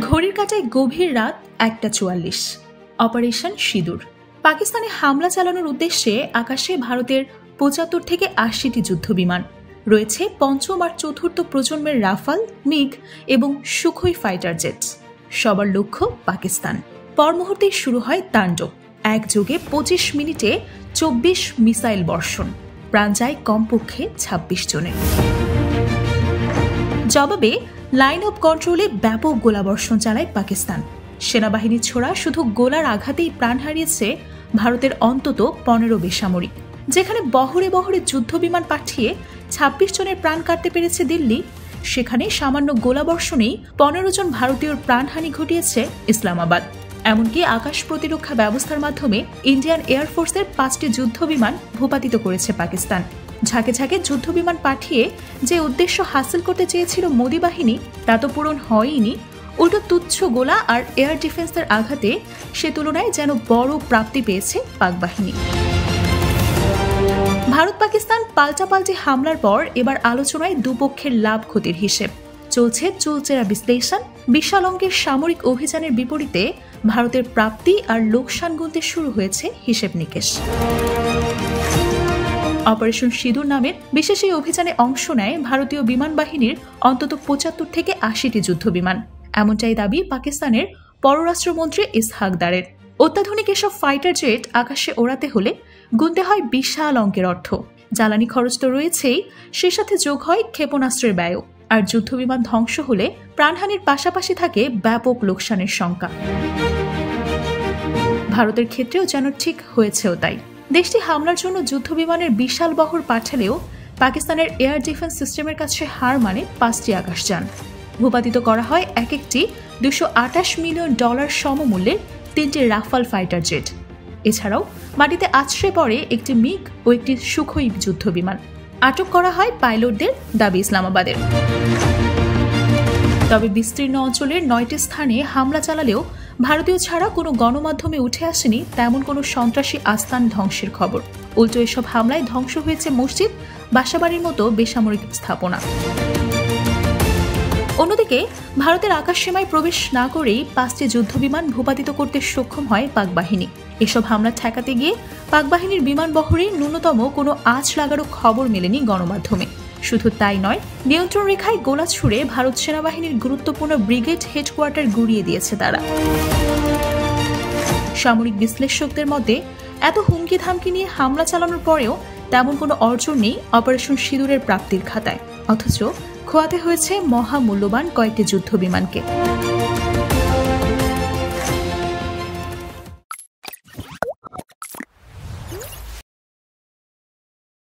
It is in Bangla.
ঘড়ির কাঁটায় গভীর রাত 1:44। অপারেশন সিঁদুর। পাকিস্তানে হামলা চালানোর উদ্দেশ্যে আকাশে ভারতের 75 থেকে 80টি যুদ্ধবিমান রয়েছে। পঞ্চম আর চতুর্থ প্রজন্মের রাফাল, মিগ এবং সুখোই ফাইটার জেট। সবার লক্ষ্য পাকিস্তান। পর মুহূর্তেই শুরু হয় তাণ্ডব। একযোগে 25 মিনিটে 24 মিসাইল বর্ষণ। প্রাণ যায় কমপক্ষে 26 জনের। জবাবে লাইন অব কন্ট্রোলে ব্যাপক গোলাবর্ষণ চালায় পাকিস্তান। সেনাবাহিনীর ছোড়া শুধু গোলার আঘাতেই প্রাণ হারিয়েছে ভারতের অন্তত 15 বেসামরিক। যেখানে বহরে বহরে যুদ্ধবিমান পাঠিয়ে 26 জনের প্রাণ কাটতে পেরেছে দিল্লি, সেখানে সামান্য গোলাবর্ষণেই 15 জন ভারতীয়র প্রাণহানি ঘটিয়েছে ইসলামাবাদ। এমনকি আকাশ প্রতিরক্ষা ব্যবস্থার মাধ্যমে ইন্ডিয়ান এয়ারফোর্সের 5টি যুদ্ধবিমান ভূপাতিত করেছে পাকিস্তান। ঝাঁকে ঝাঁকে যুদ্ধবিমান পাঠিয়ে যে উদ্দেশ্য হাসিল করতে চেয়েছিল মোদী বাহিনী, তা তো পূরণ হয়নি। উল্টো তুচ্ছ গোলা আর এয়ার ডিফেন্সের আঘাতে সে তুলনায় যেন বড় প্রাপ্তি পেয়েছে পাক বাহিনী। ভারত পাকিস্তান পাল্টাপাল্টি হামলার পর এবার আলোচনায় দুপক্ষের লাভ ক্ষতির হিসেব চলছে। চুলচেরা বিশ্লেষণ। বিশাল অঙ্কের সামরিক অভিযানের বিপরীতে ভারতের প্রাপ্তি আর লোকসান গুনতে শুরু হয়েছে হিসেব নিকেশ। অপারেশন সিঁদুর নামের বিশেষ এই অভিযানে অংশ নেয় ভারতীয় বিমান বাহিনীর অন্তত 75 থেকে 80টি যুদ্ধবিমান। এমনটাই দাবি পাকিস্তানের পররাষ্ট্রমন্ত্রী ইসহাক দারের। অত্যাধুনিক এসব ফাইটার জেট আকাশে ওড়াতে হলে গুনতে হয় বিশাল অঙ্কের অর্থ। জ্বালানি খরচ তো রয়েছেই, সে সাথে যোগ হয় ক্ষেপণাস্ত্রের ব্যয়। আর যুদ্ধবিমান ধ্বংস হলে প্রাণহানির পাশাপাশি থাকে ব্যাপক লোকসানের শঙ্কা। ভারতের ক্ষেত্রেও যেন ঠিক হয়েছেও তাই। দেশটি হামলার জন্য যুদ্ধবিমানের বিশাল বহর পাঠালেও পাকিস্তানের এয়ার ডিফেন্স সিস্টেমের কাছে হার মানে 5টি আকাশযান। ভূপাতিত করা হয় এক একটি $228 মিলিয়ন সমমূল্যের 3টি রাফাল ফাইটার জেট। এছাড়াও মাটিতে আছড়ে পড়ে একটি মিগ ও একটি সুখোই যুদ্ধবিমান। আটক করা হয় পাইলটদের, দাবি ইসলামাবাদের। তবে বিস্তীর্ণ অঞ্চলের 9টি স্থানে হামলা চালালেও ভারতীয় ছাড়া কোনো গণমাধ্যমে উঠে আসেনি তেমন কোনো সন্ত্রাসী আস্তান ধ্বংসের খবর। উল্টো এসব হামলায় ধ্বংস হয়েছে মসজিদ, বাসাবাড়ির মতো বেসামরিক স্থাপনা। অন্যদিকে ভারতের আকাশসীমায় প্রবেশ না করেই 5টি যুদ্ধবিমান ভূপাতিত করতে সক্ষম হয় পাক বাহিনী। এসব হামলা ঠেকাতে গিয়ে পাক বাহিনীর বিমান বহরে ন্যূনতম কোনো আঁচ লাগারও খবর মেলেনি গণমাধ্যমে। শুধু তাই নয়, নিয়ন্ত্রণ রেখায় গোলা ছুড়ে ভারত সেনাবাহিনীর গুরুত্বপূর্ণ ব্রিগেড হেডকোয়ার্টার গুঁড়িয়ে দিয়েছে তারা। সামরিক বিশ্লেষকদের মতে এত হুমকি ধামকি নিয়ে হামলা চালানোর পরেও তেমন কোনো অর্জন নেই অপারেশন সিঁদুরের প্রাপ্তির খাতায়। অথচ খোয়াতে হয়েছে মহামূল্যবান কয়েকটি যুদ্ধবিমানকে।